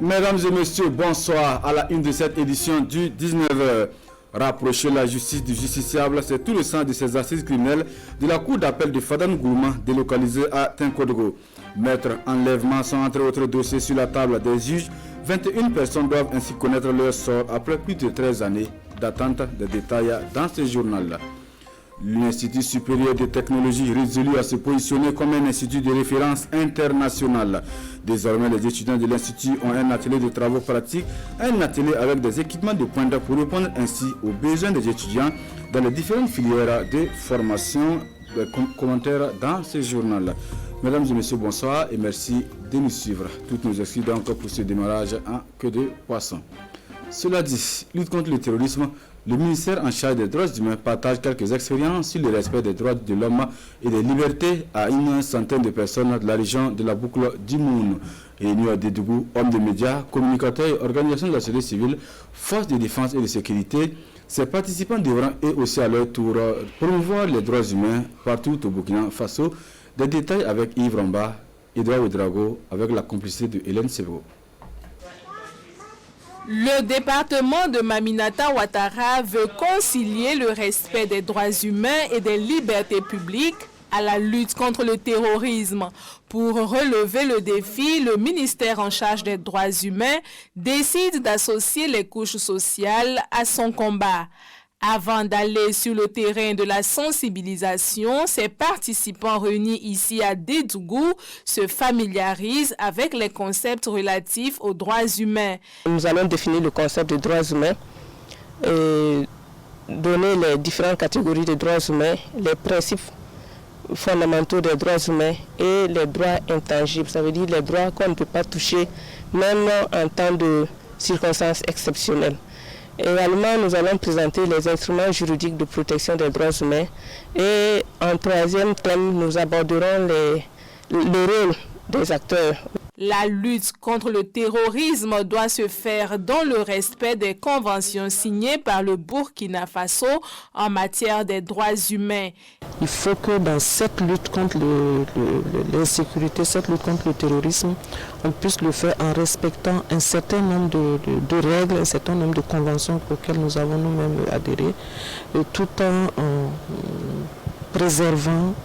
Mesdames et messieurs, bonsoir à la une de cette édition du 19h. Rapprocher la justice du justiciable, c'est tout le sens de ces assises criminelles de la cour d'appel de Fada-Ngourma, délocalisée à Tinkodogo. Maître enlèvement sont entre autres dossiers sur la table des juges. 21 personnes doivent ainsi connaître leur sort après plus de 13 années d'attente. Des détails dans ce journal-là. L'Institut supérieur de technologie résolu à se positionner comme un institut de référence international. Désormais, les étudiants de l'Institut ont un atelier de travaux pratiques, un atelier avec des équipements de pointe pour répondre ainsi aux besoins des étudiants dans les différentes filières de formation. Commentaires dans ce journal. Mesdames et messieurs, bonsoir et merci de nous suivre. Toutes nos excuses donc pour ce démarrage en queue de poisson. Cela dit, lutte contre le terrorisme, le ministère en charge des droits humains partage quelques expériences sur le respect des droits de l'homme et des libertés à une centaine de personnes de la région de la boucle du Moun. Réunion de Dougou, hommes de médias, communicateurs, organisations de la société civile, forces de défense et de sécurité. Ces participants devront eux aussi à leur tour promouvoir les droits humains partout au Burkina Faso. Des détails avec Yves Ramba, Edouard Ouedraogo, avec la complicité de Hélène Sebo. Le département de Maminata Ouattara veut concilier le respect des droits humains et des libertés publiques à la lutte contre le terrorisme. Pour relever le défi, le ministère en charge des droits humains décide d'associer les couches sociales à son combat. Avant d'aller sur le terrain de la sensibilisation, ces participants réunis ici à Dédougou se familiarisent avec les concepts relatifs aux droits humains. Nous allons définir le concept de droits humains et donner les différentes catégories de droits humains, les principes fondamentaux des droits humains et les droits intangibles, ça veut dire les droits qu'on ne peut pas toucher même en temps de circonstances exceptionnelles. Également, nous allons présenter les instruments juridiques de protection des droits humains et en troisième thème, nous aborderons le rôle des acteurs. La lutte contre le terrorisme doit se faire dans le respect des conventions signées par le Burkina Faso en matière des droits humains. Il faut que dans cette lutte contre l'insécurité, cette lutte contre le terrorisme, on puisse le faire en respectant un certain nombre de règles, un certain nombre de conventions auxquelles nous avons nous-mêmes adhéré, tout en préservant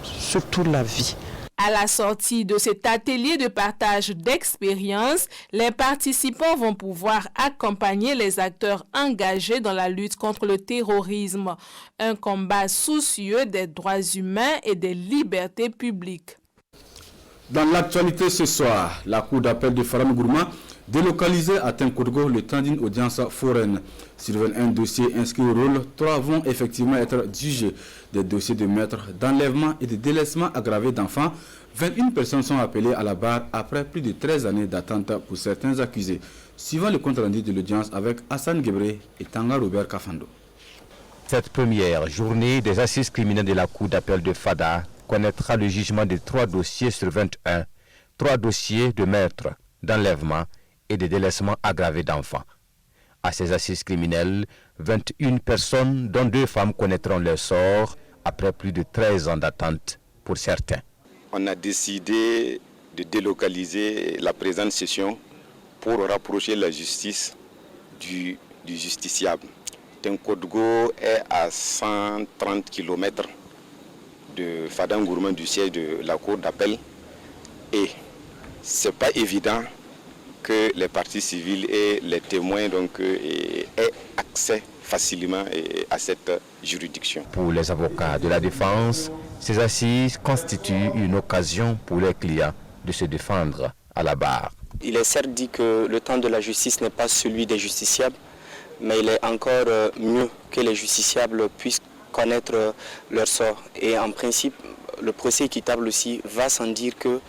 surtout la vie. À la sortie de cet atelier de partage d'expériences, les participants vont pouvoir accompagner les acteurs engagés dans la lutte contre le terrorisme. Un combat soucieux des droits humains et des libertés publiques. Dans l'actualité ce soir, la cour d'appel de Fada-Ngourma délocalisée à Tinkodogo le temps d'une audience foraine. Sur un dossier inscrit au rôle, 3 vont effectivement être jugés. Des dossiers de meurtre, d'enlèvement et de délaissement aggravé d'enfants. 21 personnes sont appelées à la barre après plus de 13 années d'attente pour certains accusés. Suivant le compte rendu de l'audience avec Hassan Gebré et Tanga Robert Kafando. Cette première journée des assises criminelles de la cour d'appel de Fada connaîtra le jugement de 3 dossiers sur 21. 3 dossiers de meurtre, d'enlèvement et de délaissement aggravé d'enfants. À ces assises criminelles, 21 personnes, dont 2 femmes, connaîtront leur sort après plus de 13 ans d'attente pour certains. On a décidé de délocaliser la présente session pour rapprocher la justice du justiciable. Tinkodogo est à 130 km de Fada-Ngourma, du siège de la cour d'appel, et ce n'est pas évident que les parties civiles et les témoins aient accès facilement à cette juridiction. Pour les avocats de la défense, ces assises constituent une occasion pour les clients de se défendre à la barre. Il est certes dit que le temps de la justice n'est pas celui des justiciables, mais il est encore mieux que les justiciables puissent connaître leur sort. Et en principe, le procès équitable aussi va sans dire que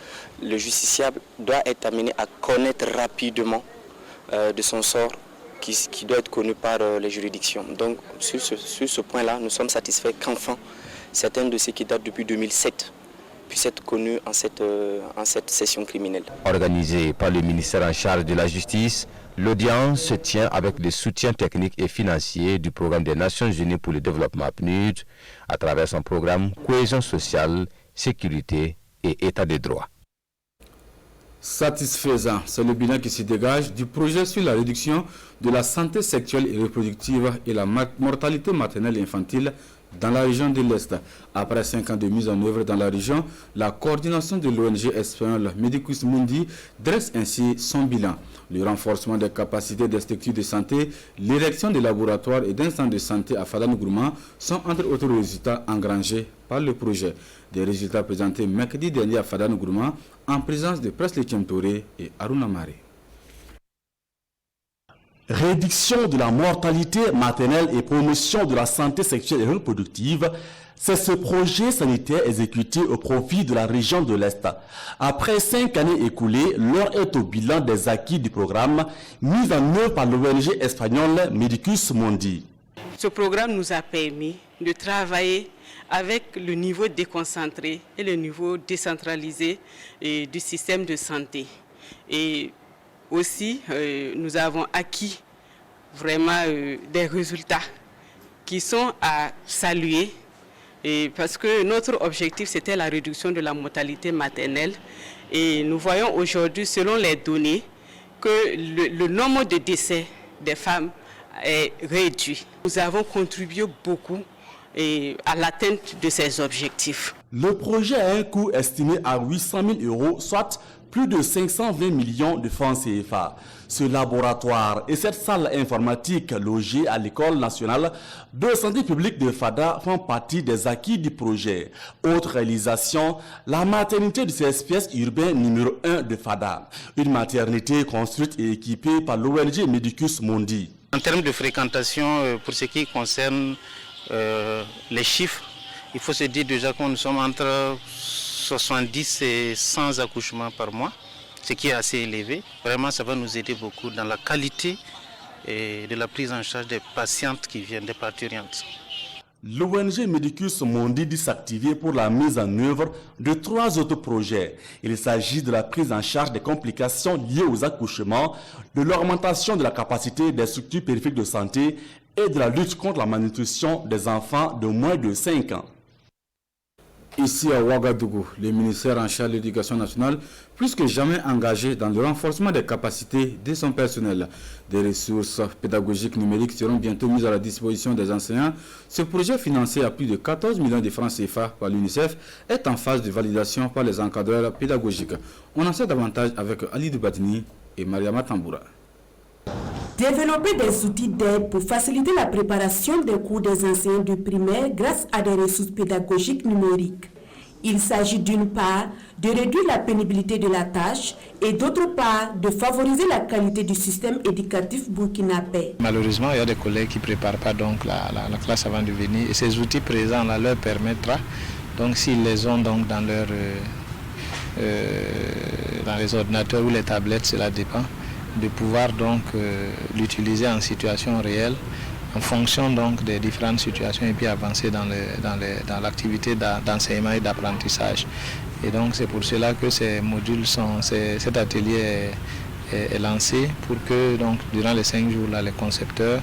le justiciable doit être amené à connaître rapidement de son sort qui doit être connu par les juridictions. Donc sur ce point-là, nous sommes satisfaits qu'enfin certains de ceux qui datent depuis 2007 puissent être connus en cette session criminelle. Organisée par le ministère en charge de la justice, l'audience se tient avec le soutien technique et financier du programme des Nations Unies pour le développement PNUD à travers son programme Cohésion sociale, sécurité et état de droit. Satisfaisant, c'est le bilan qui se dégage du projet sur la réduction de la santé sexuelle et reproductive et la mortalité maternelle et infantile dans la région de l'Est. Après 5 ans de mise en œuvre dans la région, la coordination de l'ONG espagnole Medicus Mundi dresse ainsi son bilan. Le renforcement des capacités des structures de santé, l'érection des laboratoires et d'un centre de santé à Fada-N'Gourma sont entre autres résultats engrangés par le projet. Des résultats présentés mercredi dernier à Fada-N'Gourma en présence de Presley Touré et Aruna Mare. Réduction de la mortalité maternelle et promotion de la santé sexuelle et reproductive, c'est ce projet sanitaire exécuté au profit de la région de l'Est. Après 5 années écoulées, l'heure est au bilan des acquis du programme mis en œuvre par l'ONG espagnole Medicus Mundi. Ce programme nous a permis de travailler avec le niveau déconcentré et le niveau décentralisé du système de santé. Et aussi, nous avons acquis vraiment des résultats qui sont à saluer parce que notre objectif, c'était la réduction de la mortalité maternelle. Et nous voyons aujourd'hui, selon les données, que le nombre de décès des femmes est réduit. Nous avons contribué beaucoup à l'atteinte de ces objectifs. Le projet a un coût estimé à 800 000 €, soit plus de 520 millions de francs CFA. Ce laboratoire et cette salle informatique logée à l'École nationale de santé publique de Fada font partie des acquis du projet. Autre réalisation, la maternité du CSPS urbain numéro 1 de Fada. Une maternité construite et équipée par l'ONG Medicus Mundi. En termes de fréquentation, pour ce qui concerne les chiffres, il faut se dire déjà que nous sommes entre 70 et 100 accouchements par mois, ce qui est assez élevé. Vraiment, ça va nous aider beaucoup dans la qualité de la prise en charge des patientes qui viennent des parturientes. L'ONG Medicus Mundi dit s'activer pour la mise en œuvre de 3 autres projets. Il s'agit de la prise en charge des complications liées aux accouchements, de l'augmentation de la capacité des structures périphériques de santé et de la lutte contre la malnutrition des enfants de moins de 5 ans. Ici à Ouagadougou, le ministère en charge de l'éducation nationale, plus que jamais engagé dans le renforcement des capacités de son personnel. Des ressources pédagogiques numériques seront bientôt mises à la disposition des enseignants. Ce projet, financé à plus de 14 millions de francs CFA par l'UNICEF, est en phase de validation par les encadreurs pédagogiques. On en sait davantage avec Ali Dubadini et Mariama Tamboura. Développer des outils d'aide pour faciliter la préparation des cours des enseignants du primaire grâce à des ressources pédagogiques numériques. Il s'agit d'une part de réduire la pénibilité de la tâche et d'autre part de favoriser la qualité du système éducatif burkinabé. Malheureusement, il y a des collègues qui ne préparent pas donc la classe avant de venir et ces outils présents là leur permettra, donc s'ils les ont donc dans les ordinateurs ou les tablettes, cela dépend, de pouvoir donc l'utiliser en situation réelle en fonction donc des différentes situations et puis avancer dans l'activité d'enseignement et d'apprentissage. Et donc c'est pour cela que ces modules cet atelier est lancé pour que donc durant les 5 jours là les concepteurs,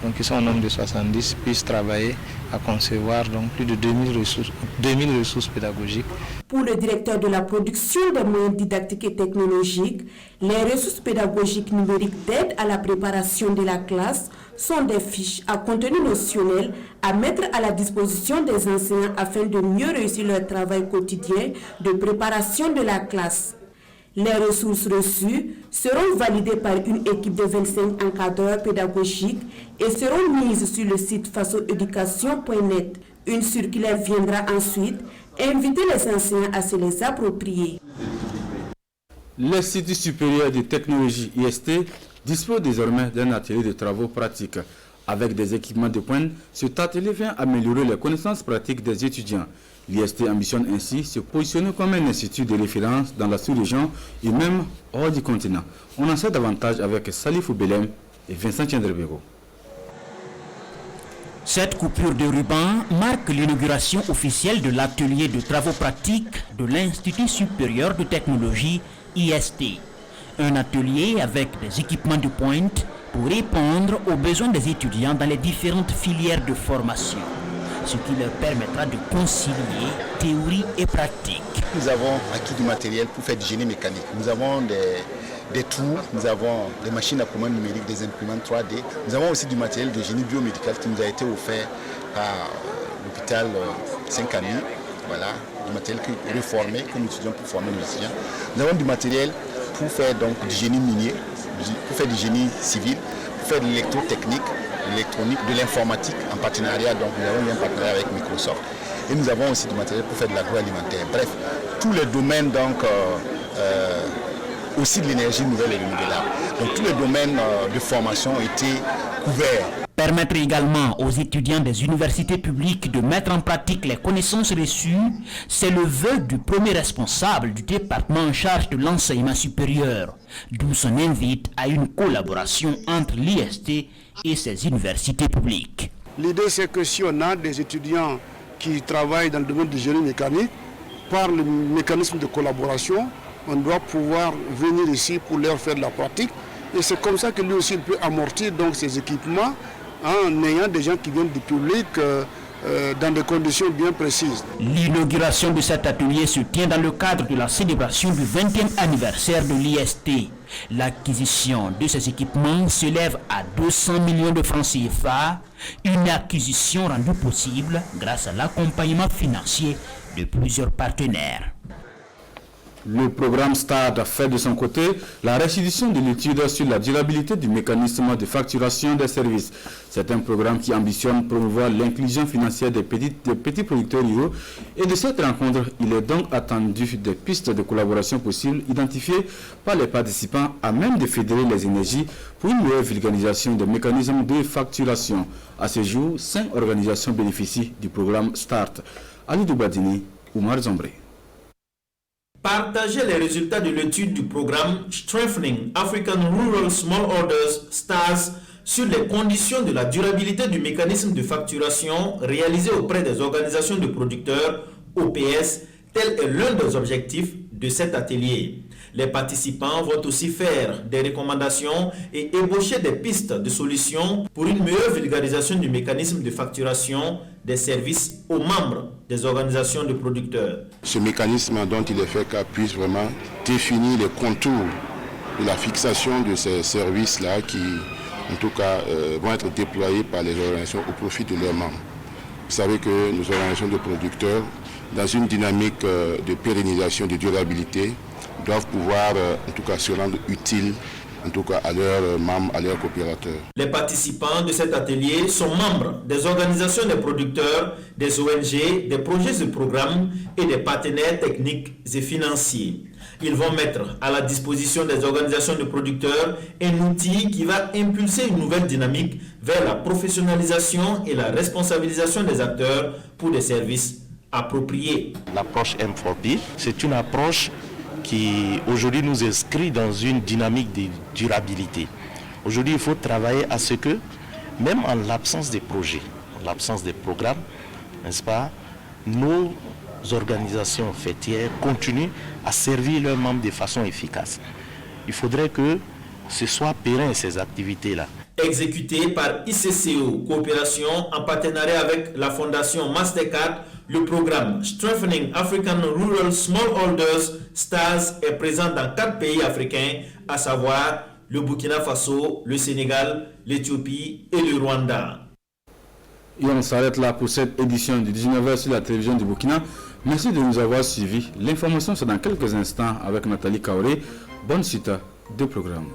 donc qui sont un nombre de 70, puissent travailler à concevoir donc plus de 2000 ressources pédagogiques. Pour le directeur de la production des moyens didactiques et technologiques, les ressources pédagogiques numériques d'aide à la préparation de la classe sont des fiches à contenu notionnel à mettre à la disposition des enseignants afin de mieux réussir leur travail quotidien de préparation de la classe. Les ressources reçues seront validées par une équipe de 25 encadreurs pédagogiques et seront mises sur le site fasoeducation.net. Une circulaire viendra ensuite inviter les enseignants à se les approprier. L'Institut supérieur de technologie IST dispose désormais d'un atelier de travaux pratiques. Avec des équipements de pointe, cet atelier vient améliorer les connaissances pratiques des étudiants. L'IST ambitionne ainsi se positionner comme un institut de référence dans la sous-région et même hors du continent. On en sait davantage avec Salif Belem et Vincent Tiendrebego. Cette coupure de ruban marque l'inauguration officielle de l'atelier de travaux pratiques de l'Institut supérieur de technologie IST. Un atelier avec des équipements de pointe pour répondre aux besoins des étudiants dans les différentes filières de formation. ce qui leur permettra de concilier théorie et pratique. Nous avons acquis du matériel pour faire du génie mécanique. Nous avons des tours, nous avons des machines à commande numérique, des imprimantes 3D. Nous avons aussi du matériel de génie biomédical qui nous a été offert par l'hôpital Saint-Camille. Voilà, du matériel réformé que nous utilisons pour former nos étudiants. Nous avons du matériel pour faire donc du génie minier, pour faire du génie civil, pour faire de l'électrotechnique, de l'électronique, de l'informatique en partenariat. Donc nous avons eu un partenariat avec Microsoft. Et nous avons aussi du matériel pour faire de l'agroalimentaire. Bref, tous les domaines donc aussi de l'énergie nouvelle et renouvelable. Donc tous les domaines de formation ont été couverts. Permettre également aux étudiants des universités publiques de mettre en pratique les connaissances reçues, c'est le vœu du premier responsable du département en charge de l'enseignement supérieur, d'où son invite à une collaboration entre l'IST et ses universités publiques. L'idée, c'est que si on a des étudiants qui travaillent dans le domaine du génie mécanique, par le mécanisme de collaboration, on doit pouvoir venir ici pour leur faire de la pratique. Et c'est comme ça que lui aussi il peut amortir donc ses équipements en ayant des gens qui viennent du public dans des conditions bien précises. L'inauguration de cet atelier se tient dans le cadre de la célébration du 20e anniversaire de l'IST. L'acquisition de ces équipements s'élève à 200 millions de francs CFA, une acquisition rendue possible grâce à l'accompagnement financier de plusieurs partenaires. Le programme START a fait de son côté la restitution de l'étude sur la durabilité du mécanisme de facturation des services. C'est un programme qui ambitionne promouvoir l'inclusion financière des petits producteurs ruraux. Et de cette rencontre, il est donc attendu des pistes de collaboration possibles identifiées par les participants à même de fédérer les énergies pour une meilleure vulgarisation des mécanismes de facturation. À ce jour, 5 organisations bénéficient du programme START. Ali Doubadini, Oumar Zombré. Partager les résultats de l'étude du programme Strengthening African Rural Small Orders (STARS) sur les conditions de la durabilité du mécanisme de facturation réalisé auprès des organisations de producteurs OPS, tel est l'un des objectifs de cet atelier. Les participants vont aussi faire des recommandations et ébaucher des pistes de solutions pour une meilleure vulgarisation du mécanisme de facturation des services aux membres des organisations de producteurs. Ce mécanisme dont il est fait cas puisse vraiment définir les contours de la fixation de ces services-là qui, en tout cas, vont être déployés par les organisations au profit de leurs membres. Vous savez que nos organisations de producteurs, dans une dynamique de pérennisation, de durabilité, doivent pouvoir, en tout cas, se rendre utiles, en tout cas, à leurs membres, à leurs coopérateurs. Les participants de cet atelier sont membres des organisations des producteurs, des ONG, des projets de programme et des partenaires techniques et financiers. Ils vont mettre à la disposition des organisations de producteurs un outil qui va impulser une nouvelle dynamique vers la professionnalisation et la responsabilisation des acteurs pour des services appropriés. L'approche M4P, c'est une approche qui aujourd'hui nous inscrit dans une dynamique de durabilité. Aujourd'hui, il faut travailler à ce que, même en l'absence des projets, en l'absence des programmes, n'est-ce pas, nos organisations fêtières continuent à servir leurs membres de façon efficace. Il faudrait que ce soit pérenne ces activités-là. Exécuté par ICCO Coopération en partenariat avec la fondation Mastercard, le programme Strengthening African Rural Smallholders (STARS) est présent dans 4 pays africains, à savoir le Burkina Faso, le Sénégal, l'Éthiopie et le Rwanda. Et on s'arrête là pour cette édition du 19h sur la télévision du Burkina. Merci de nous avoir suivis. L'information c'est dans quelques instants avec Nathalie Kaoré. Bonne suite de programme.